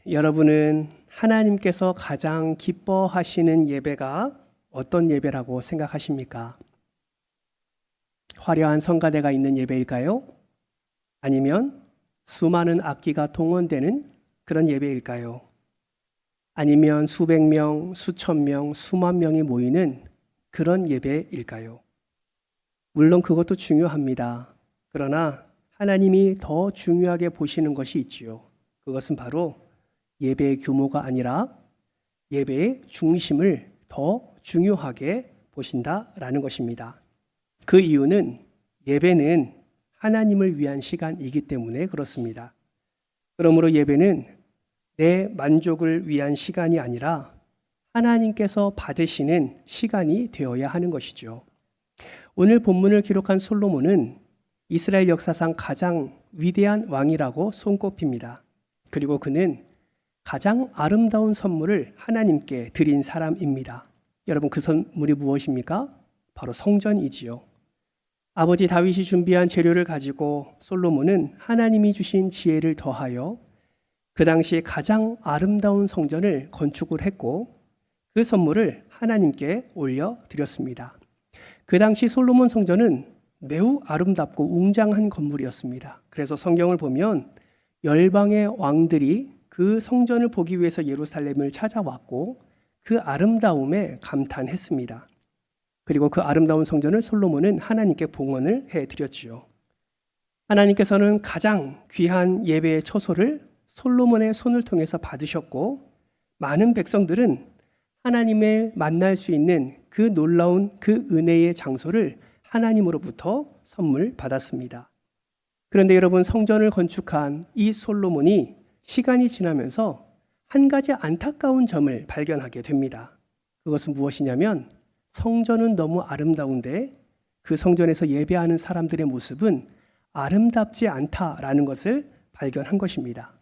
여러분은 하나님께서 가장 기뻐하시는 예배가 어떤 예배라고 생각하십니까? 화려한 성가대가 있는 예배일까요? 아니면 수많은 악기가 동원되는 그런 예배일까요? 아니면 수백 명, 수천 명, 수만 명이 모이는 그런 예배일까요? 물론 그것도 중요합니다. 그러나 하나님이 더 중요하게 보시는 것이 있지요. 그것은 바로 예배의 규모가 아니라 예배의 중심을 더 중요하게 보신다라는 것입니다. 그 이유는 예배는 하나님을 위한 시간이기 때문에 그렇습니다. 그러므로 예배는 내 만족을 위한 시간이 아니라 하나님께서 받으시는 시간이 되어야 하는 것이죠. 오늘 본문을 기록한 솔로몬은 이스라엘 역사상 가장 위대한 왕이라고 손꼽힙니다. 그리고 그는 가장 아름다운 선물을 하나님께 드린 사람입니다. 여러분, 그 선물이 무엇입니까? 바로 성전이지요. 아버지 다윗이 준비한 재료를 가지고 솔로몬은 하나님이 주신 지혜를 더하여 그 당시 가장 아름다운 성전을 건축을 했고 그 선물을 하나님께 올려드렸습니다. 그 당시 솔로몬 성전은 매우 아름답고 웅장한 건물이었습니다. 그래서 성경을 보면 열방의 왕들이 그 성전을 보기 위해서 예루살렘을 찾아왔고 그 아름다움에 감탄했습니다. 그리고 그 아름다운 성전을 솔로몬은 하나님께 봉헌을 해드렸지요. 하나님께서는 가장 귀한 예배의 초소를 솔로몬의 손을 통해서 받으셨고 많은 백성들은 하나님을 만날 수 있는 그 놀라운 그 은혜의 장소를 하나님으로부터 선물 받았습니다. 그런데 여러분, 성전을 건축한 이 솔로몬이 시간이 지나면서 한 가지 안타까운 점을 발견하게 됩니다. 그것은 무엇이냐면 성전은 너무 아름다운데 그 성전에서 예배하는 사람들의 모습은 아름답지 않다라는 것을 발견한 것입니다.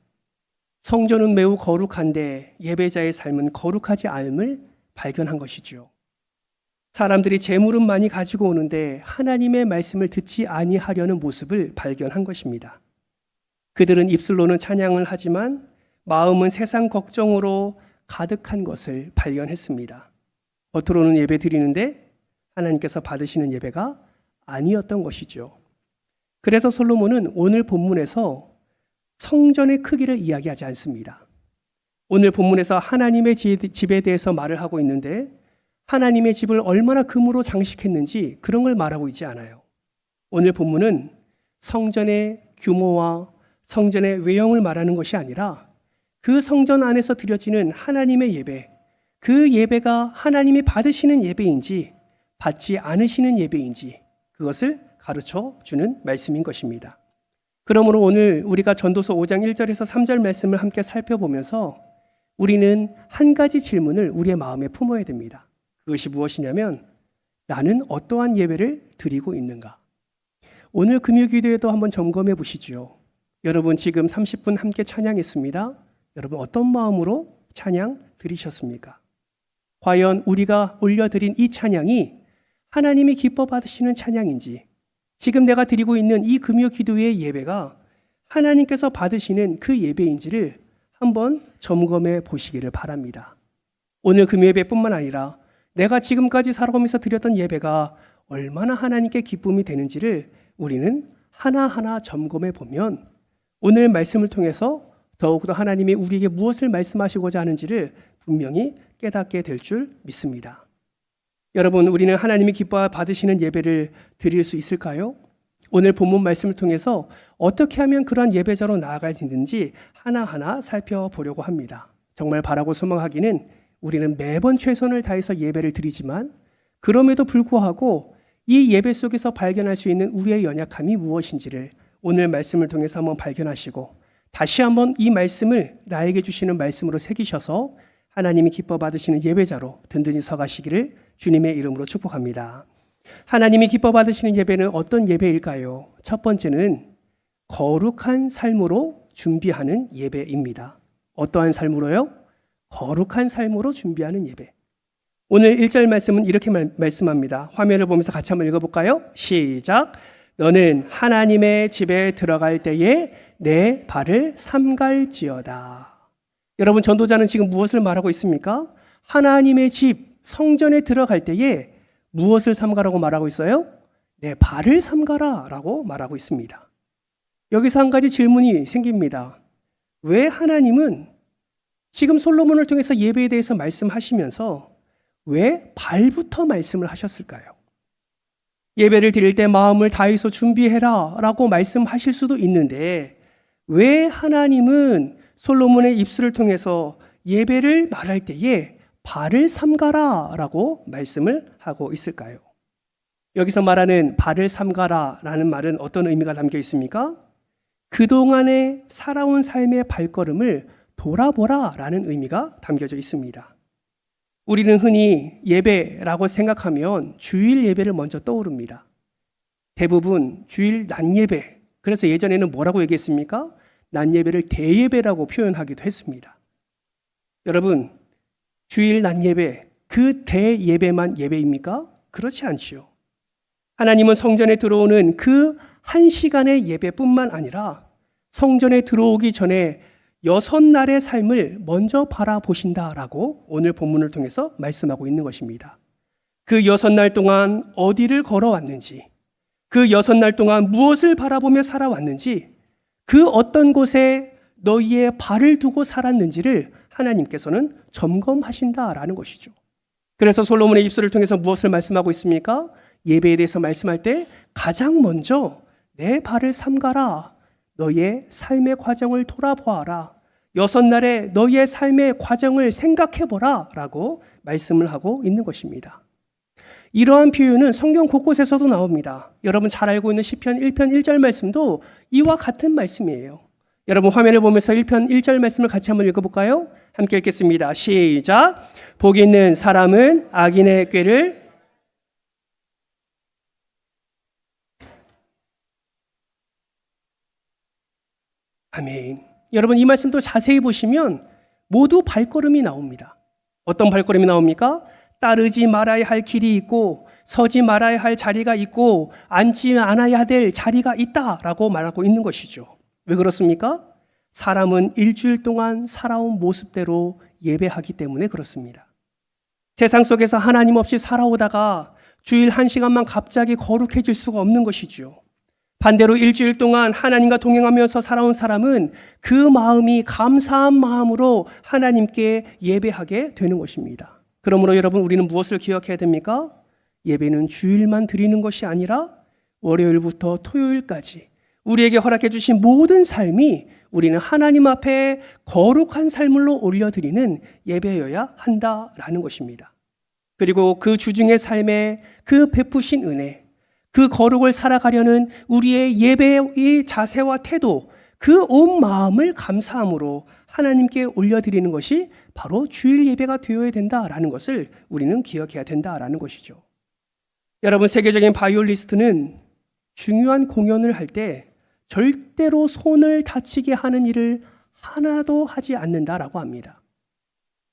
성전은 매우 거룩한데 예배자의 삶은 거룩하지 않음을 발견한 것이죠. 사람들이 재물은 많이 가지고 오는데 하나님의 말씀을 듣지 아니하려는 모습을 발견한 것입니다. 그들은 입술로는 찬양을 하지만 마음은 세상 걱정으로 가득한 것을 발견했습니다. 겉으로는 예배 드리는데 하나님께서 받으시는 예배가 아니었던 것이죠. 그래서 솔로몬은 오늘 본문에서 성전의 크기를 이야기하지 않습니다. 오늘 본문에서 하나님의 집에 대해서 말을 하고 있는데 하나님의 집을 얼마나 금으로 장식했는지 그런 걸 말하고 있지 않아요. 오늘 본문은 성전의 규모와 성전의 외형을 말하는 것이 아니라 그 성전 안에서 드려지는 하나님의 예배, 그 예배가 하나님이 받으시는 예배인지 받지 않으시는 예배인지 그것을 가르쳐 주는 말씀인 것입니다. 그러므로 오늘 우리가 전도서 5장 1절에서 3절 말씀을 함께 살펴보면서 우리는 한 가지 질문을 우리의 마음에 품어야 됩니다. 그것이 무엇이냐면 나는 어떠한 예배를 드리고 있는가? 오늘 금요기도에도 한번 점검해 보시죠. 여러분 지금 30분 함께 찬양했습니다. 여러분 어떤 마음으로 찬양 드리셨습니까? 과연 우리가 올려드린 이 찬양이 하나님이 기뻐 받으시는 찬양인지 지금 내가 드리고 있는 이 금요기도의 예배가 하나님께서 받으시는 그 예배인지를 한번 점검해 보시기를 바랍니다. 오늘 금요예배뿐만 아니라 내가 지금까지 살아가면서 드렸던 예배가 얼마나 하나님께 기쁨이 되는지를 우리는 하나하나 점검해 보면 오늘 말씀을 통해서 더욱더 하나님이 우리에게 무엇을 말씀하시고자 하는지를 분명히 깨닫게 될 줄 믿습니다. 여러분, 우리는 하나님이 기뻐 받으시는 예배를 드릴 수 있을까요? 오늘 본문 말씀을 통해서 어떻게 하면 그러한 예배자로 나아갈 수 있는지 하나하나 살펴보려고 합니다. 정말 바라고 소망하기는 우리는 매번 최선을 다해서 예배를 드리지만 그럼에도 불구하고 이 예배 속에서 발견할 수 있는 우리의 연약함이 무엇인지를 오늘 말씀을 통해서 한번 발견하시고 다시 한번 이 말씀을 나에게 주시는 말씀으로 새기셔서 하나님이 기뻐 받으시는 예배자로 든든히 서가시기를 주님의 이름으로 축복합니다. 하나님이 기뻐 받으시는 예배는 어떤 예배일까요? 첫 번째는 거룩한 삶으로 준비하는 예배입니다. 어떠한 삶으로요? 거룩한 삶으로 준비하는 예배. 오늘 1절 말씀은 이렇게 말씀합니다. 화면을 보면서 같이 한번 읽어볼까요? 시작. 너는 하나님의 집에 들어갈 때에 내 발을 삼갈지어다. 여러분, 전도자는 지금 무엇을 말하고 있습니까? 하나님의 집, 성전에 들어갈 때에 무엇을 삼가라고 말하고 있어요? 내 발을 삼가라 라고 말하고 있습니다. 여기서 한 가지 질문이 생깁니다. 왜 하나님은 지금 솔로몬을 통해서 예배에 대해서 말씀하시면서 왜 발부터 말씀을 하셨을까요? 예배를 드릴 때 마음을 다해서 준비해라 라고 말씀하실 수도 있는데 왜 하나님은 솔로몬의 입술을 통해서 예배를 말할 때에 발을 삼가라 라고 말씀을 하고 있을까요? 여기서 말하는 발을 삼가라 라는 말은 어떤 의미가 담겨 있습니까? 그동안에 살아온 삶의 발걸음을 돌아보라 라는 의미가 담겨져 있습니다. 우리는 흔히 예배라고 생각하면 주일 예배를 먼저 떠오릅니다. 대부분 주일 낮 예배, 그래서 예전에는 뭐라고 얘기했습니까? 낮 예배를 대예배라고 표현하기도 했습니다. 여러분, 주일 낮 예배, 그 대예배만 예배입니까? 그렇지 않지요. 하나님은 성전에 들어오는 그 한 시간의 예배뿐만 아니라 성전에 들어오기 전에 6날의 삶을 먼저 바라보신다라고 오늘 본문을 통해서 말씀하고 있는 것입니다. 그 6날 동안 어디를 걸어왔는지, 그 6날 동안 무엇을 바라보며 살아왔는지, 그 어떤 곳에 너희의 발을 두고 살았는지를 하나님께서는 점검하신다라는 것이죠. 그래서 솔로몬의 입술을 통해서 무엇을 말씀하고 있습니까? 예배에 대해서 말씀할 때 가장 먼저 내 발을 삼가라. 너희의 삶의 과정을 돌아보아라. 6날에 너희의 삶의 과정을 생각해보라 라고 말씀을 하고 있는 것입니다. 이러한 표현은 성경 곳곳에서도 나옵니다. 여러분 잘 알고 있는 시편 1편 1절 말씀도 이와 같은 말씀이에요. 여러분 화면을 보면서 1편 1절 말씀을 같이 한번 읽어볼까요? 함께 읽겠습니다. 시작. 복 있는 사람은 악인의 꾀를 아멘. 여러분 이 말씀도 자세히 보시면 모두 발걸음이 나옵니다. 어떤 발걸음이 나옵니까? 따르지 말아야 할 길이 있고 서지 말아야 할 자리가 있고 앉지 않아야 될 자리가 있다라고 말하고 있는 것이죠. 왜 그렇습니까? 사람은 일주일 동안 살아온 모습대로 예배하기 때문에 그렇습니다. 세상 속에서 하나님 없이 살아오다가 주일 1시간만 갑자기 거룩해질 수가 없는 것이죠. 반대로 일주일 동안 하나님과 동행하면서 살아온 사람은 그 마음이 감사한 마음으로 하나님께 예배하게 되는 것입니다. 그러므로 여러분 우리는 무엇을 기억해야 됩니까? 예배는 주일만 드리는 것이 아니라 월요일부터 토요일까지 우리에게 허락해 주신 모든 삶이 우리는 하나님 앞에 거룩한 삶으로 올려드리는 예배여야 한다라는 것입니다. 그리고 그 주중의 삶에 그 베푸신 은혜, 그 거룩을 살아가려는 우리의 예배의 자세와 태도, 그 온 마음을 감사함으로 하나님께 올려드리는 것이 바로 주일 예배가 되어야 된다라는 것을 우리는 기억해야 된다라는 것이죠. 여러분 세계적인 바이올리스트는 중요한 공연을 할 때 절대로 손을 다치게 하는 일을 하나도 하지 않는다라고 합니다.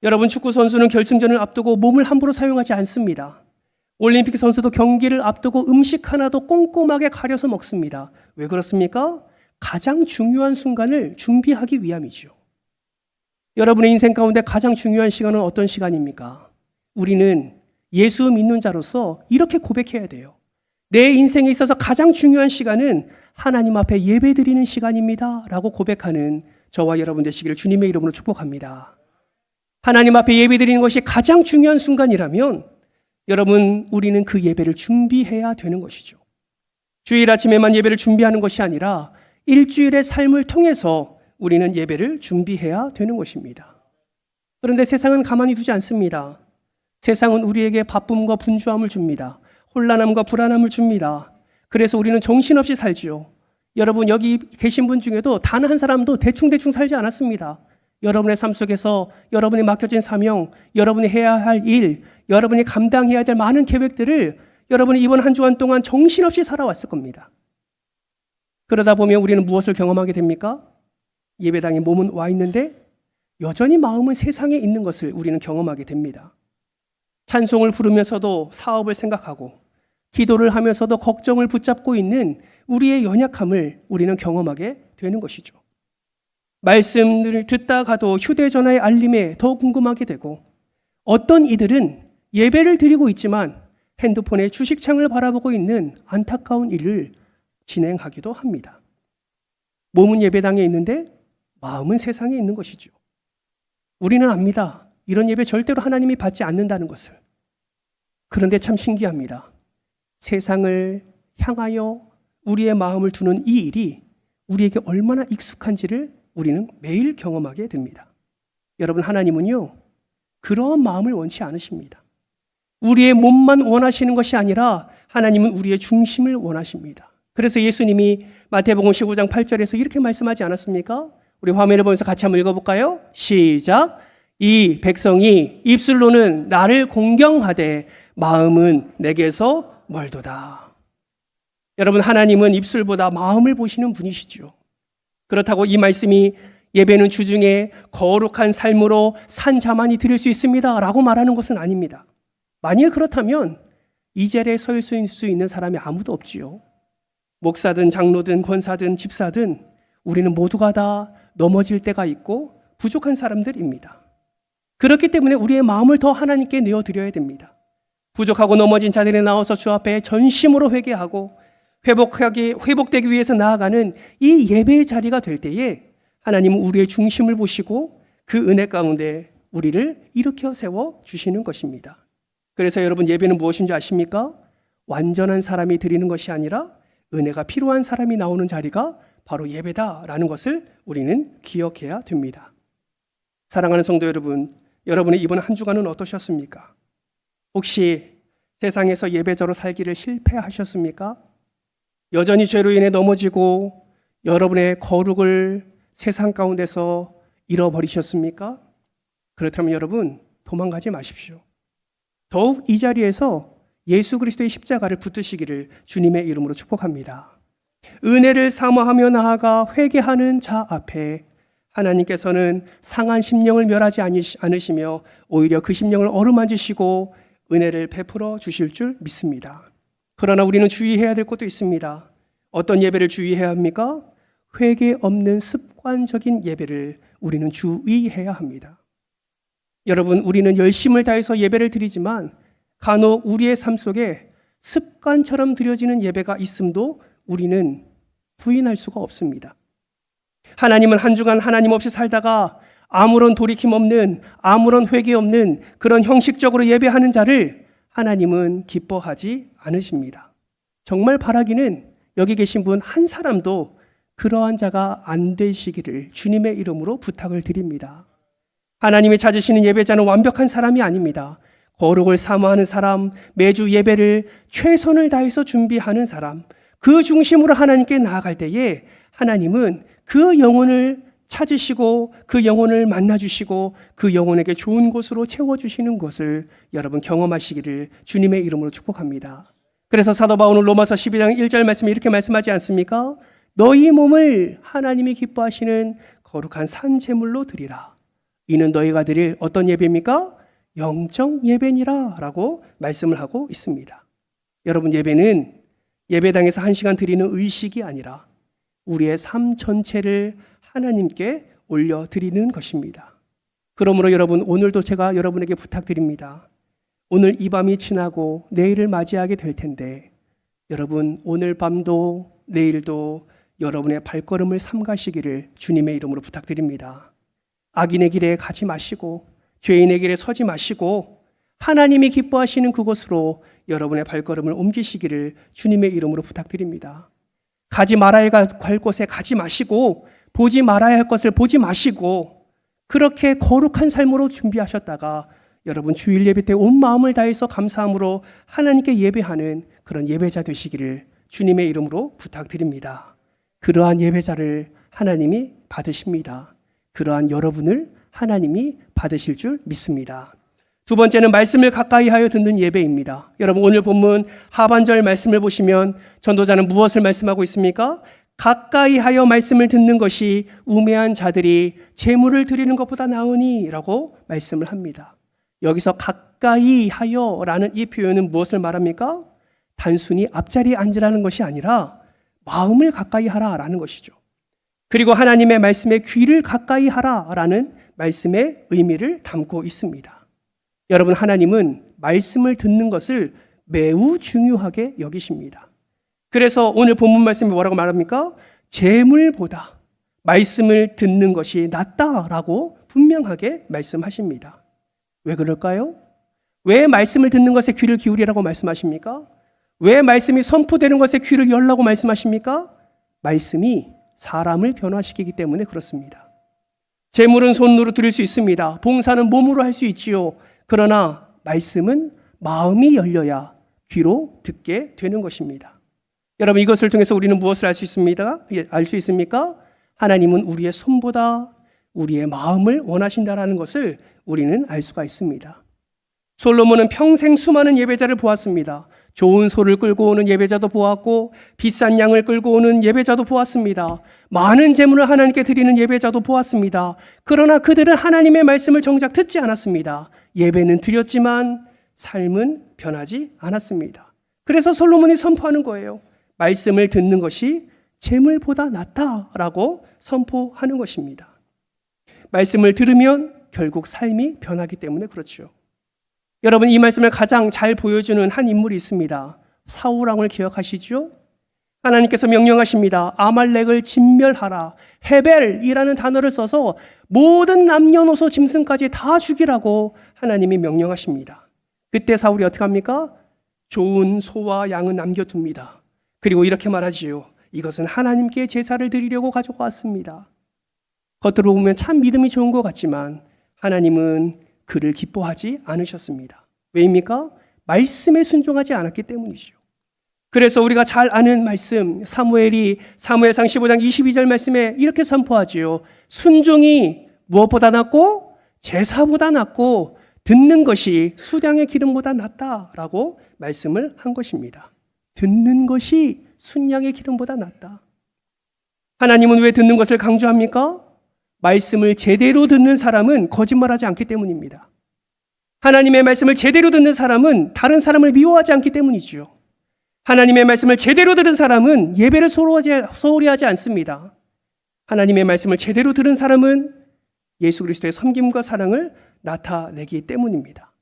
여러분 축구 선수는 결승전을 앞두고 몸을 함부로 사용하지 않습니다. 올림픽 선수도 경기를 앞두고 음식 하나도 꼼꼼하게 가려서 먹습니다. 왜 그렇습니까? 가장 중요한 순간을 준비하기 위함이죠. 여러분의 인생 가운데 가장 중요한 시간은 어떤 시간입니까? 우리는 예수 믿는 자로서 이렇게 고백해야 돼요. 내 인생에 있어서 가장 중요한 시간은 하나님 앞에 예배드리는 시간입니다 라고 고백하는 저와 여러분 되시기를 주님의 이름으로 축복합니다. 하나님 앞에 예배드리는 것이 가장 중요한 순간이라면 여러분 우리는 그 예배를 준비해야 되는 것이죠. 주일 아침에만 예배를 준비하는 것이 아니라 일주일의 삶을 통해서 우리는 예배를 준비해야 되는 것입니다. 그런데 세상은 가만히 두지 않습니다. 세상은 우리에게 바쁨과 분주함을 줍니다. 혼란함과 불안함을 줍니다. 그래서 우리는 정신없이 살지요. 여러분 여기 계신 분 중에도 단 한 사람도 대충대충 살지 않았습니다. 여러분의 삶 속에서 여러분이 맡겨진 사명, 여러분이 해야 할 일, 여러분이 감당해야 될 많은 계획들을 여러분이 이번 한 주간 동안 정신없이 살아왔을 겁니다. 그러다 보면 우리는 무엇을 경험하게 됩니까? 예배당에 몸은 와 있는데 여전히 마음은 세상에 있는 것을 우리는 경험하게 됩니다. 찬송을 부르면서도 사업을 생각하고 기도를 하면서도 걱정을 붙잡고 있는 우리의 연약함을 우리는 경험하게 되는 것이죠. 말씀을 듣다가도 휴대전화의 알림에 더 궁금하게 되고, 어떤 이들은 예배를 드리고 있지만 핸드폰의 주식창을 바라보고 있는 안타까운 일을 진행하기도 합니다. 몸은 예배당에 있는데 마음은 세상에 있는 것이죠. 우리는 압니다. 이런 예배 절대로 하나님이 받지 않는다는 것을. 그런데 참 신기합니다. 세상을 향하여 우리의 마음을 두는 이 일이 우리에게 얼마나 익숙한지를 우리는 매일 경험하게 됩니다. 여러분, 하나님은요, 그러한 마음을 원치 않으십니다. 우리의 몸만 원하시는 것이 아니라 하나님은 우리의 중심을 원하십니다. 그래서 예수님이 마태복음 15장 8절에서 이렇게 말씀하지 않았습니까? 우리 화면을 보면서 같이 한번 읽어볼까요? 시작! 이 백성이 입술로는 나를 공경하되 마음은 내게서 멀도다. 여러분, 하나님은 입술보다 마음을 보시는 분이시죠. 그렇다고 이 말씀이 예배는 주중에 거룩한 삶으로 산 자만이 드릴 수 있습니다 라고 말하는 것은 아닙니다. 만일 그렇다면 이 자리에 설 수 있는 사람이 아무도 없지요. 목사든 장로든 권사든 집사든 우리는 모두가 다 넘어질 때가 있고 부족한 사람들입니다. 그렇기 때문에 우리의 마음을 더 하나님께 내어드려야 됩니다. 부족하고 넘어진 자들이 나와서 주 앞에 전심으로 회개하고 회복되기 위해서 나아가는 이 예배의 자리가 될 때에 하나님은 우리의 중심을 보시고 그 은혜 가운데 우리를 일으켜 세워 주시는 것입니다. 그래서 여러분, 예배는 무엇인 줄 아십니까? 완전한 사람이 드리는 것이 아니라 은혜가 필요한 사람이 나오는 자리가 바로 예배다라는 것을 우리는 기억해야 됩니다. 사랑하는 성도 여러분, 여러분의 이번 한 주간은 어떠셨습니까? 혹시 세상에서 예배자로 살기를 실패하셨습니까? 여전히 죄로 인해 넘어지고 여러분의 거룩을 세상 가운데서 잃어버리셨습니까? 그렇다면 여러분, 도망가지 마십시오. 더욱 이 자리에서 예수 그리스도의 십자가를 붙드시기를 주님의 이름으로 축복합니다. 은혜를 사모하며 나아가 회개하는 자 앞에 하나님께서는 상한 심령을 멸하지 않으시며 오히려 그 심령을 어루만지시고 은혜를 베풀어 주실 줄 믿습니다. 그러나 우리는 주의해야 될 것도 있습니다. 어떤 예배를 주의해야 합니까? 회개 없는 습관적인 예배를 우리는 주의해야 합니다. 여러분, 우리는 열심을 다해서 예배를 드리지만 간혹 우리의 삶 속에 습관처럼 드려지는 예배가 있음도 우리는 부인할 수가 없습니다. 하나님은 한 주간 하나님 없이 살다가 아무런 돌이킴 없는, 아무런 회개 없는 그런 형식적으로 예배하는 자를 하나님은 기뻐하지 않으십니다. 정말 바라기는 여기 계신 분 한 사람도 그러한 자가 안 되시기를 주님의 이름으로 부탁을 드립니다. 하나님이 찾으시는 예배자는 완벽한 사람이 아닙니다. 거룩을 사모하는 사람, 매주 예배를 최선을 다해서 준비하는 사람, 그 중심으로 하나님께 나아갈 때에 하나님은 그 영혼을 찾으시고 그 영혼을 만나주시고 그 영혼에게 좋은 곳으로 채워주시는 것을 여러분 경험하시기를 주님의 이름으로 축복합니다. 그래서 사도 바울은 로마서 12장 1절 말씀에 이렇게 말씀하지 않습니까? 너희 몸을 하나님이 기뻐하시는 거룩한 산 제물로 드리라. 이는 너희가 드릴 어떤 예배입니까? 영적 예배니라 라고 말씀을 하고 있습니다. 여러분, 예배는 예배당에서 1시간 드리는 의식이 아니라 우리의 삶 전체를 하나님께 올려드리는 것입니다. 그러므로 여러분, 오늘도 제가 여러분에게 부탁드립니다. 오늘 이 밤이 지나고 내일을 맞이하게 될 텐데 여러분, 오늘 밤도 내일도 여러분의 발걸음을 삼가시기를 주님의 이름으로 부탁드립니다. 악인의 길에 가지 마시고 죄인의 길에 서지 마시고 하나님이 기뻐하시는 그곳으로 여러분의 발걸음을 옮기시기를 주님의 이름으로 부탁드립니다. 가지 말아야 할 곳에 가지 마시고 보지 말아야 할 것을 보지 마시고 그렇게 거룩한 삶으로 준비하셨다가 여러분 주일 예배 때 온 마음을 다해서 감사함으로 하나님께 예배하는 그런 예배자 되시기를 주님의 이름으로 부탁드립니다. 그러한 예배자를 하나님이 받으십니다. 그러한 여러분을 하나님이 받으실 줄 믿습니다. 두 번째는 말씀을 가까이 하여 듣는 예배입니다. 여러분, 오늘 본문 하반절 말씀을 보시면 전도자는 무엇을 말씀하고 있습니까? 가까이 하여 말씀을 듣는 것이 우매한 자들이 제물을 드리는 것보다 나으니 라고 말씀을 합니다. 여기서 가까이 하여 라는 이 표현은 무엇을 말합니까? 단순히 앞자리에 앉으라는 것이 아니라 마음을 가까이 하라 라는 것이죠. 그리고 하나님의 말씀에 귀를 가까이 하라라는 말씀의 의미를 담고 있습니다. 여러분, 하나님은 말씀을 듣는 것을 매우 중요하게 여기십니다. 그래서 오늘 본문 말씀이 뭐라고 말합니까? 재물보다 말씀을 듣는 것이 낫다라고 분명하게 말씀하십니다. 왜 그럴까요? 왜 말씀을 듣는 것에 귀를 기울이라고 말씀하십니까? 왜 말씀이 선포되는 것에 귀를 열라고 말씀하십니까? 말씀이 사람을 변화시키기 때문에 그렇습니다. 재물은 손으로 드릴 수 있습니다. 봉사는 몸으로 할 수 있지요. 그러나 말씀은 마음이 열려야 귀로 듣게 되는 것입니다. 여러분, 이것을 통해서 우리는 무엇을 알 수 있습니까? 하나님은 우리의 손보다 우리의 마음을 원하신다라는 것을 우리는 알 수가 있습니다. 솔로몬은 평생 수많은 예배자를 보았습니다. 좋은 소를 끌고 오는 예배자도 보았고 비싼 양을 끌고 오는 예배자도 보았습니다. 많은 재물을 하나님께 드리는 예배자도 보았습니다. 그러나 그들은 하나님의 말씀을 정작 듣지 않았습니다. 예배는 드렸지만 삶은 변하지 않았습니다. 그래서 솔로몬이 선포하는 거예요. 말씀을 듣는 것이 재물보다 낫다라고 선포하는 것입니다. 말씀을 들으면 결국 삶이 변하기 때문에 그렇죠. 여러분, 이 말씀을 가장 잘 보여주는 한 인물이 있습니다. 사울왕을 기억하시죠? 하나님께서 명령하십니다. 아말렉을 진멸하라. 헤벨이라는 단어를 써서 모든 남녀노소 짐승까지 다 죽이라고 하나님이 명령하십니다. 그때 사울이 어떻게 합니까? 좋은 소와 양은 남겨둡니다. 그리고 이렇게 말하지요. 이것은 하나님께 제사를 드리려고 가지고 왔습니다. 겉으로 보면 참 믿음이 좋은 것 같지만 하나님은 그를 기뻐하지 않으셨습니다. 왜입니까? 말씀에 순종하지 않았기 때문이죠. 그래서 우리가 잘 아는 말씀, 사무엘상 15장 22절 말씀에 이렇게 선포하지요. 순종이 무엇보다 낫고 제사보다 낫고 듣는 것이 수량의 기름보다 낫다라고 말씀을 한 것입니다. 듣는 것이 순양의 기름보다 낫다. 하나님은 왜 듣는 것을 강조합니까? 말씀을 제대로 듣는 사람은 거짓말하지 않기 때문입니다. 하나님의 말씀을 제대로 듣는 사람은 다른 사람을 미워하지 않기 때문이죠. 하나님의 말씀을 제대로 들은 사람은 예배를 소홀히 하지 않습니다. 하나님의 말씀을 제대로 들은 사람은 예수 그리스도의 섬김과 사랑을 나타내기 때문입니다.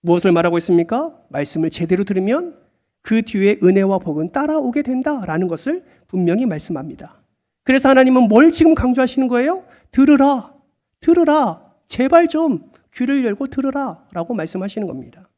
무엇을 말하고 있습니까? 말씀을 제대로 들으면 그 뒤에 은혜와 복은 따라오게 된다라는 것을 분명히 말씀합니다. 그래서 하나님은 뭘 지금 강조하시는 거예요? 들으라, 제발 좀 귀를 열고 들으라 라고 말씀하시는 겁니다.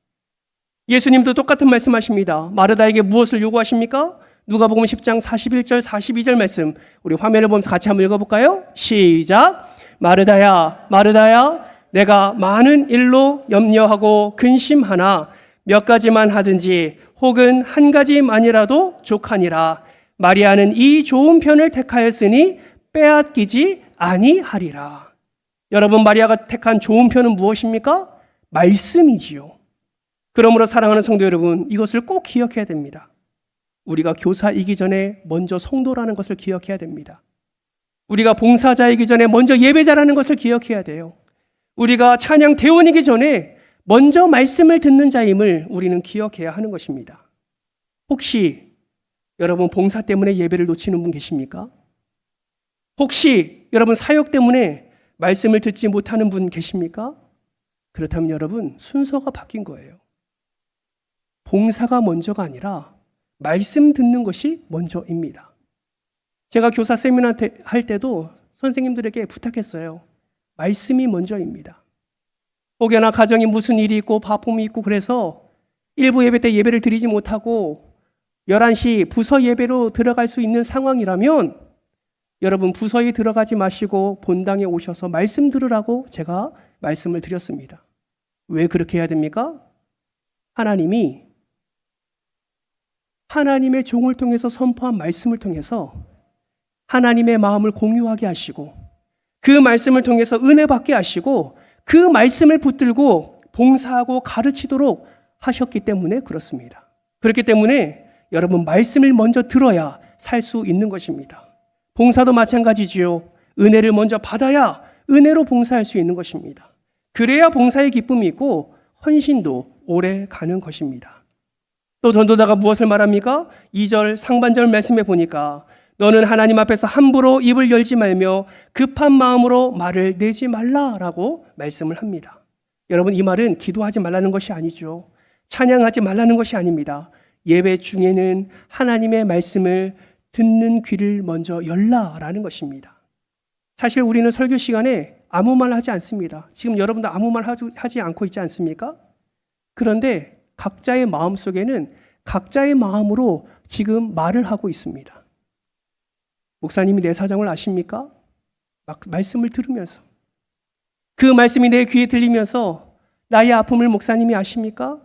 예수님도 똑같은 말씀하십니다. 마르다에게 무엇을 요구하십니까? 누가복음 10장 41절 42절 말씀, 우리 화면을 보면서 같이 한번 읽어볼까요? 시작. 마르다야, 마르다야, 내가 많은 일로 염려하고 근심하나 몇 가지만 하든지 혹은 한 가지만이라도 족하니라. 마리아는 이 좋은 편을 택하였으니 빼앗기지 아니하리라. 여러분, 마리아가 택한 좋은 편은 무엇입니까? 말씀이지요. 그러므로 사랑하는 성도 여러분, 이것을 꼭 기억해야 됩니다. 우리가 교사이기 전에 먼저 성도라는 것을 기억해야 됩니다. 우리가 봉사자이기 전에 먼저 예배자라는 것을 기억해야 돼요. 우리가 찬양 대원이기 전에 먼저 말씀을 듣는 자임을 우리는 기억해야 하는 것입니다. 혹시 여러분 봉사 때문에 예배를 놓치는 분 계십니까? 혹시 여러분 사역 때문에 말씀을 듣지 못하는 분 계십니까? 그렇다면 여러분 순서가 바뀐 거예요. 봉사가 먼저가 아니라 말씀 듣는 것이 먼저입니다. 제가 교사 세미나 할 때도 선생님들에게 부탁했어요. 말씀이 먼저입니다. 혹여나 가정에 무슨 일이 있고 바쁨이 있고 그래서 일부 예배 때 예배를 드리지 못하고 11시 부서 예배로 들어갈 수 있는 상황이라면 여러분 부서에 들어가지 마시고 본당에 오셔서 말씀 들으라고 제가 말씀을 드렸습니다. 왜 그렇게 해야 됩니까? 하나님이 하나님의 종을 통해서 선포한 말씀을 통해서 하나님의 마음을 공유하게 하시고 그 말씀을 통해서 은혜 받게 하시고 그 말씀을 붙들고 봉사하고 가르치도록 하셨기 때문에 그렇습니다. 그렇기 때문에 여러분 말씀을 먼저 들어야 살 수 있는 것입니다. 봉사도 마찬가지지요. 은혜를 먼저 받아야 은혜로 봉사할 수 있는 것입니다. 그래야 봉사의 기쁨이 있고 헌신도 오래 가는 것입니다. 또 전도자가 무엇을 말합니까? 2절 상반절 말씀에 보니까 너는 하나님 앞에서 함부로 입을 열지 말며 급한 마음으로 말을 내지 말라라고 말씀을 합니다. 여러분, 이 말은 기도하지 말라는 것이 아니죠. 찬양하지 말라는 것이 아닙니다. 예배 중에는 하나님의 말씀을 듣는 귀를 먼저 열라라는 것입니다. 사실 우리는 설교 시간에 아무 말 하지 않습니다. 지금 여러분도 아무 말 하지 않고 있지 않습니까? 그런데 각자의 마음 속에는 각자의 마음으로 지금 말을 하고 있습니다. 목사님이 내 사정을 아십니까? 말씀을 들으면서 그 말씀이 내 귀에 들리면서 나의 아픔을 목사님이 아십니까?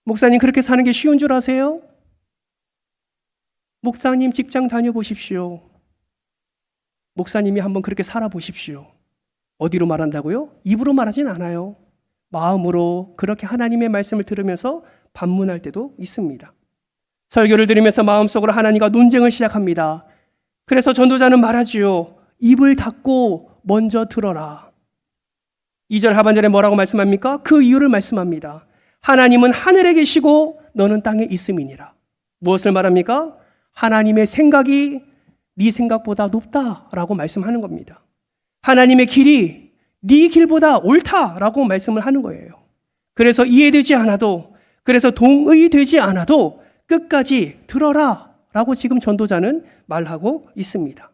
목사님 그렇게 사는 게 쉬운 줄 아세요? 목사님 직장 다녀보십시오. 목사님이 한번 그렇게 살아보십시오. 어디로 말한다고요? 입으로 말하진 않아요. 마음으로 그렇게 하나님의 말씀을 들으면서 반문할 때도 있습니다. 설교를 들으면서 마음속으로 하나님과 논쟁을 시작합니다. 그래서 전도자는 말하지요. 입을 닫고 먼저 들어라. 2절 하반절에 뭐라고 말씀합니까? 그 이유를 말씀합니다. 하나님은 하늘에 계시고 너는 땅에 있음이니라. 무엇을 말합니까? 하나님의 생각이 네 생각보다 높다라고 말씀하는 겁니다. 하나님의 길이 네 길보다 옳다라고 말씀을 하는 거예요. 그래서 이해되지 않아도, 그래서 동의되지 않아도 끝까지 들어라 라고 지금 전도자는 말하고 있습니다.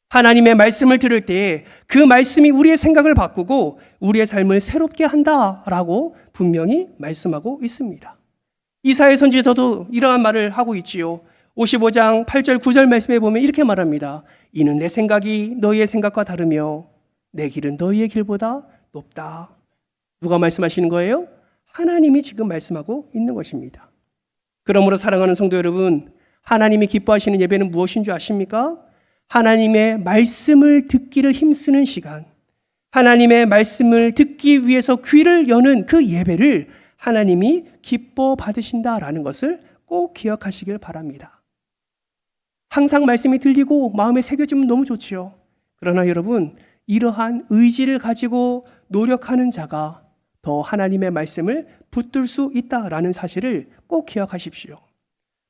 하나님의 말씀을 들을 때 그 말씀이 우리의 생각을 바꾸고 우리의 삶을 새롭게 한다라고 분명히 말씀하고 있습니다. 이사야 선지자도 이러한 말을 하고 있지요. 55장 8절 9절 말씀에 보면 이렇게 말합니다. 이는 내 생각이 너희의 생각과 다르며 내 길은 너희의 길보다 높다. 누가 말씀하시는 거예요? 하나님이 지금 말씀하고 있는 것입니다. 그러므로 사랑하는 성도 여러분, 하나님이 기뻐하시는 예배는 무엇인 줄 아십니까? 하나님의 말씀을 듣기를 힘쓰는 시간, 하나님의 말씀을 듣기 위해서 귀를 여는 그 예배를 하나님이 기뻐 받으신다라는 것을 꼭 기억하시길 바랍니다. 항상 말씀이 들리고 마음에 새겨지면 너무 좋지요. 그러나 여러분, 이러한 의지를 가지고 노력하는 자가 더 하나님의 말씀을 붙들 수 있다라는 사실을 꼭 기억하십시오.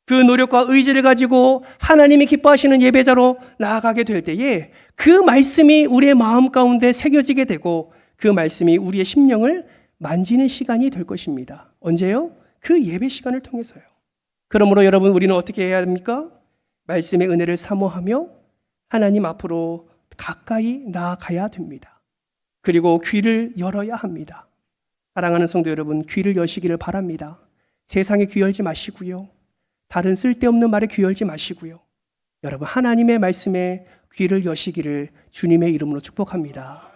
그 노력과 의지를 가지고 하나님이 기뻐하시는 예배자로 나아가게 될 때에 그 말씀이 우리의 마음 가운데 새겨지게 되고 그 말씀이 우리의 심령을 만지는 시간이 될 것입니다. 언제요? 그 예배 시간을 통해서요. 그러므로 여러분, 우리는 어떻게 해야 합니까? 말씀의 은혜를 사모하며 하나님 앞으로 가까이 나아가야 됩니다. 그리고 귀를 열어야 합니다. 사랑하는 성도 여러분, 귀를 여시기를 바랍니다. 세상에 귀 열지 마시고요. 다른 쓸데없는 말에 귀 열지 마시고요. 여러분, 하나님의 말씀에 귀를 여시기를 주님의 이름으로 축복합니다.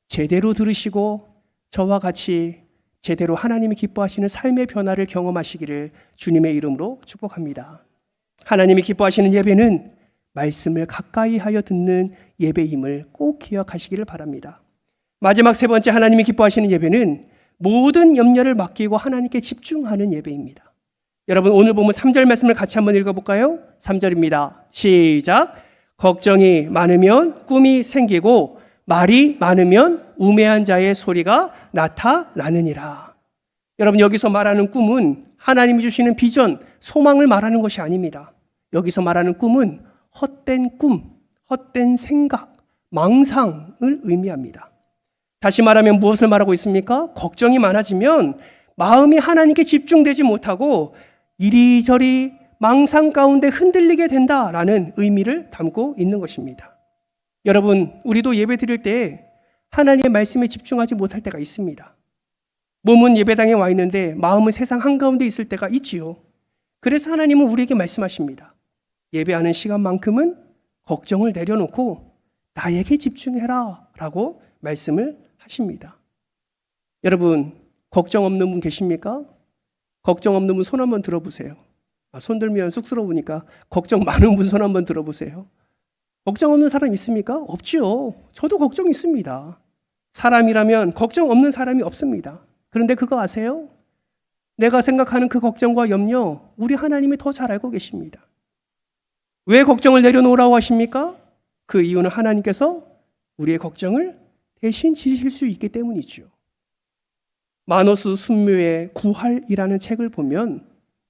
제대로 들으시고 저와 같이 제대로 하나님이 기뻐하시는 삶의 변화를 경험하시기를 주님의 이름으로 축복합니다. 하나님이 기뻐하시는 예배는 말씀을 가까이 하여 듣는 예배임을 꼭 기억하시기를 바랍니다. 마지막 세 번째, 하나님이 기뻐하시는 예배는 모든 염려를 맡기고 하나님께 집중하는 예배입니다. 여러분, 오늘 보면 3절 말씀을 같이 한번 읽어볼까요? 3절입니다. 시작. 걱정이 많으면 꿈이 생기고 말이 많으면 우매한 자의 소리가 나타나느니라. 여러분, 여기서 말하는 꿈은 하나님이 주시는 비전, 소망을 말하는 것이 아닙니다. 여기서 말하는 꿈은 헛된 꿈, 헛된 생각, 망상을 의미합니다. 다시 말하면 무엇을 말하고 있습니까? 걱정이 많아지면 마음이 하나님께 집중되지 못하고 이리저리 망상 가운데 흔들리게 된다라는 의미를 담고 있는 것입니다. 여러분, 우리도 예배 드릴 때 하나님의 말씀에 집중하지 못할 때가 있습니다. 몸은 예배당에 와 있는데 마음은 세상 한가운데 있을 때가 있지요. 그래서 하나님은 우리에게 말씀하십니다. 예배하는 시간만큼은 걱정을 내려놓고 나에게 집중해라 라고 말씀을 하십니다. 여러분, 걱정 없는 분 계십니까? 걱정 없는 분 손 한번 들어보세요. 손 들면 쑥스러우니까 걱정 많은 분 손 한번 들어보세요. 걱정 없는 사람 있습니까? 없지요. 저도 걱정 있습니다. 사람이라면 걱정 없는 사람이 없습니다. 그런데 그거 아세요? 내가 생각하는 그 걱정과 염려, 우리 하나님이 더 잘 알고 계십니다. 왜 걱정을 내려놓으라고 하십니까? 그 이유는 하나님께서 우리의 걱정을 대신 지실 수 있기 때문이죠. 마노스 순묘의 구할이라는 책을 보면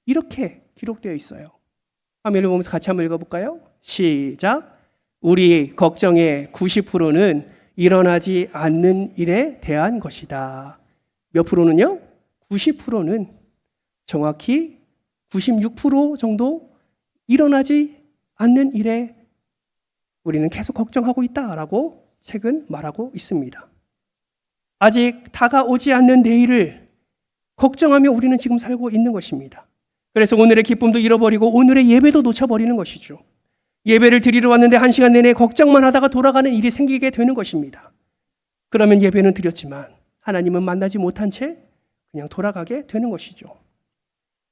이렇게 기록되어 있어요. 화면을 보면서 같이 한번 읽어볼까요? 시작. 우리 걱정의 90%는 일어나지 않는 일에 대한 것이다. 몇 프로는요? 90%는 정확히 96% 정도 일어나지 않는 일에 우리는 계속 걱정하고 있다라고 책은 말하고 있습니다. 아직 다가오지 않는 내일을 걱정하며 우리는 지금 살고 있는 것입니다. 그래서 오늘의 기쁨도 잃어버리고 오늘의 예배도 놓쳐버리는 것이죠. 예배를 드리러 왔는데 1시간 내내 걱정만 하다가 돌아가는 일이 생기게 되는 것입니다. 그러면 예배는 드렸지만 하나님은 만나지 못한 채 그냥 돌아가게 되는 것이죠.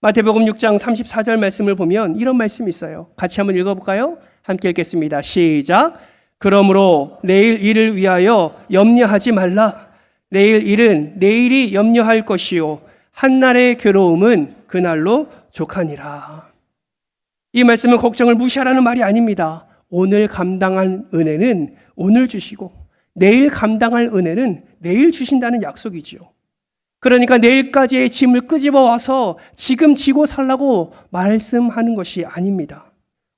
마태복음 6장 34절 말씀을 보면 이런 말씀이 있어요. 같이 한번 읽어볼까요? 함께 읽겠습니다. 시작. 그러므로 내일 일을 위하여 염려하지 말라. 내일 일은 내일이 염려할 것이요 한날의 괴로움은 그날로 족하니라. 이 말씀은 걱정을 무시하라는 말이 아닙니다. 오늘 감당할 은혜는 오늘 주시고 내일 감당할 은혜는 내일 주신다는 약속이지요. 그러니까 내일까지의 짐을 끄집어 와서 지금 지고 살라고 말씀하는 것이 아닙니다.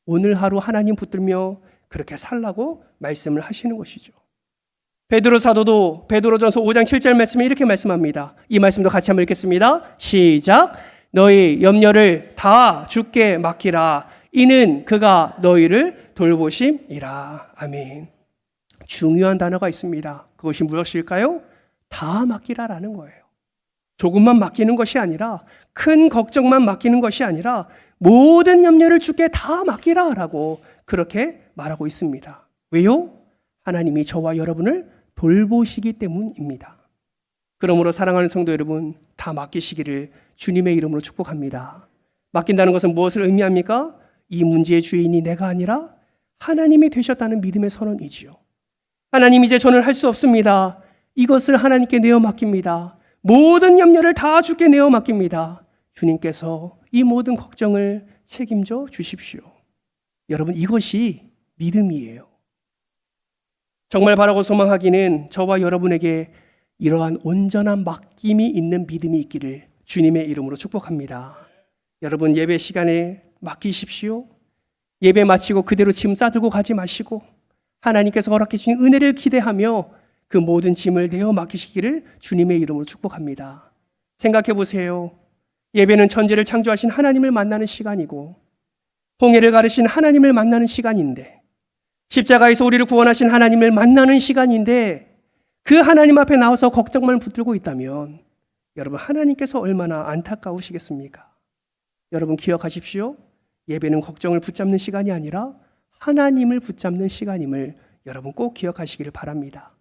오늘 하루 하나님 붙들며 그렇게 살라고 말씀을 하시는 것이죠. 베드로 사도도 베드로전서 5장 7절 말씀에 이렇게 말씀합니다. 이 말씀도 같이 한번 읽겠습니다. 시작. 너희 염려를 다 주께 맡기라. 이는 그가 너희를 돌보심이라. 아멘. 중요한 단어가 있습니다. 그것이 무엇일까요? 다 맡기라라는 거예요. 조금만 맡기는 것이 아니라, 큰 걱정만 맡기는 것이 아니라 모든 염려를 주께 다 맡기라라고 그렇게 말하고 있습니다. 왜요? 하나님이 저와 여러분을 돌보시기 때문입니다. 그러므로 사랑하는 성도 여러분, 다 맡기시기를 주님의 이름으로 축복합니다. 맡긴다는 것은 무엇을 의미합니까? 이 문제의 주인이 내가 아니라 하나님이 되셨다는 믿음의 선언이지요. 하나님, 이제 저는 할 수 없습니다. 이것을 하나님께 내어 맡깁니다. 모든 염려를 다 주께 내어 맡깁니다. 주님께서 이 모든 걱정을 책임져 주십시오. 여러분, 이것이 믿음이에요. 정말 바라고 소망하기는 저와 여러분에게 이러한 온전한 맡김이 있는 믿음이 있기를 주님의 이름으로 축복합니다. 여러분, 예배 시간에 맡기십시오. 예배 마치고 그대로 짐 싸들고 가지 마시고 하나님께서 허락해 주신 은혜를 기대하며 그 모든 짐을 내어 맡기시기를 주님의 이름으로 축복합니다. 생각해 보세요. 예배는 천지를 창조하신 하나님을 만나는 시간이고 홍해를 가르신 하나님을 만나는 시간인데, 십자가에서 우리를 구원하신 하나님을 만나는 시간인데, 그 하나님 앞에 나와서 걱정만 붙들고 있다면 여러분, 하나님께서 얼마나 안타까우시겠습니까? 여러분, 기억하십시오. 예배는 걱정을 붙잡는 시간이 아니라 하나님을 붙잡는 시간임을 여러분 꼭 기억하시기를 바랍니다.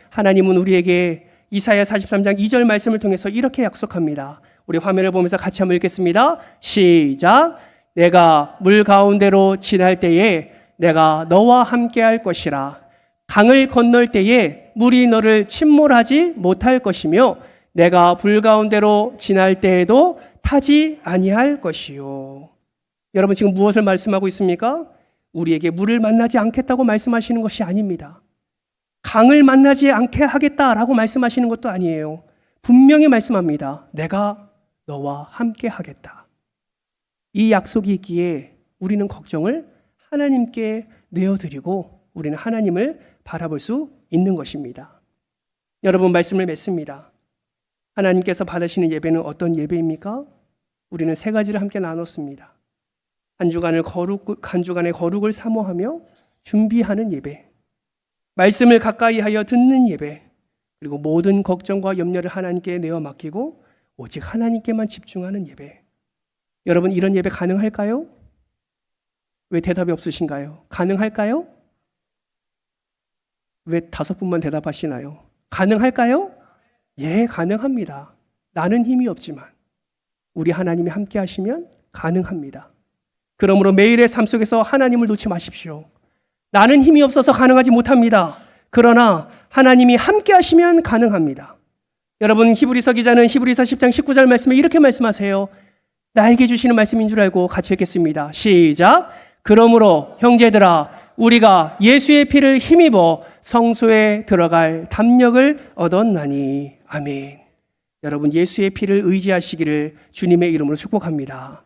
하나님은 우리에게 이사야 43장 2절 말씀을 통해서 이렇게 약속합니다. 우리 화면을 보면서 같이 한번 읽겠습니다. 시작. 내가 물 가운데로 지날 때에 내가 너와 함께 할 것이라. 강을 건널 때에 물이 너를 침몰하지 못할 것이며 내가 불 가운데로 지날 때에도 타지 아니할 것이요. 여러분, 지금 무엇을 말씀하고 있습니까? 우리에게 물을 만나지 않겠다고 말씀하시는 것이 아닙니다. 강을 만나지 않게 하겠다라고 말씀하시는 것도 아니에요. 분명히 말씀합니다. 내가 너와 함께 하겠다. 이 약속이 있기에 우리는 걱정을 하나님께 내어드리고 우리는 하나님을 바라볼 수 있는 것입니다. 여러분, 말씀을 맺습니다. 하나님께서 받으시는 예배는 어떤 예배입니까? 우리는 세 가지를 함께 나눴습니다. 한 주간의 거룩을 사모하며 준비하는 예배, 말씀을 가까이 하여 듣는 예배, 그리고 모든 걱정과 염려를 하나님께 내어 맡기고 오직 하나님께만 집중하는 예배. 여러분, 이런 예배 가능할까요? 왜 대답이 없으신가요? 가능할까요? 왜 5분만 대답하시나요? 가능할까요? 예, 가능합니다. 나는 힘이 없지만 우리 하나님이 함께 하시면 가능합니다. 그러므로 매일의 삶 속에서 하나님을 놓지 마십시오. 나는 힘이 없어서 가능하지 못합니다. 그러나 하나님이 함께 하시면 가능합니다. 여러분, 히브리서 기자는 히브리서 10장 19절 말씀에 이렇게 말씀하세요. 나에게 주시는 말씀인 줄 알고 같이 읽겠습니다. 시작. 그러므로 형제들아, 우리가 예수의 피를 힘입어 성소에 들어갈 담력을 얻었나니. 아멘. 여러분, 예수의 피를 의지하시기를 주님의 이름으로 축복합니다.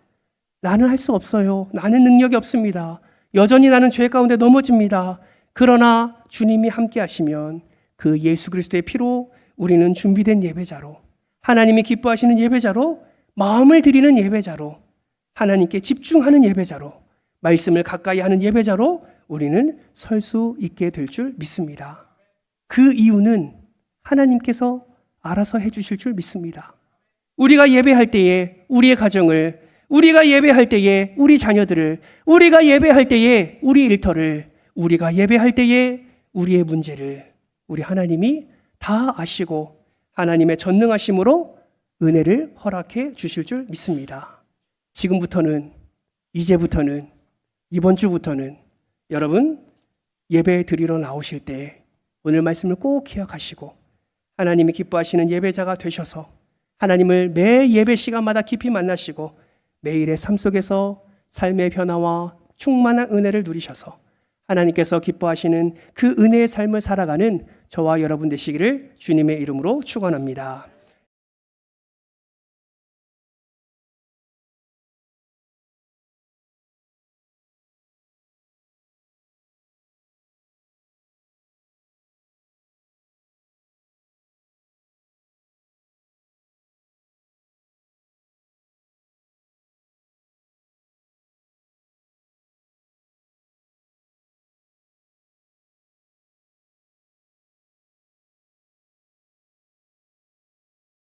나는 할 수 없어요. 나는 능력이 없습니다. 여전히 나는 죄 가운데 넘어집니다. 그러나 주님이 함께 하시면 그 예수 그리스도의 피로 우리는 준비된 예배자로, 하나님이 기뻐하시는 예배자로, 마음을 드리는 예배자로, 하나님께 집중하는 예배자로, 말씀을 가까이 하는 예배자로 우리는 설 수 있게 될 줄 믿습니다. 그 이유는 하나님께서 알아서 해주실 줄 믿습니다. 우리가 예배할 때에 우리의 가정을, 우리가 예배할 때에 우리 자녀들을, 우리가 예배할 때에 우리 일터를, 우리가 예배할 때에 우리의 문제를 우리 하나님이 다 아시고 하나님의 전능하심으로 은혜를 허락해 주실 줄 믿습니다. 지금부터는, 이제부터는, 이번 주부터는 여러분 예배 드리러 나오실 때 오늘 말씀을 꼭 기억하시고 하나님이 기뻐하시는 예배자가 되셔서 하나님을 매 예배 시간마다 깊이 만나시고 매일의 삶 속에서 삶의 변화와 충만한 은혜를 누리셔서 하나님께서 기뻐하시는 그 은혜의 삶을 살아가는 저와 여러분 되시기를 주님의 이름으로 축원합니다.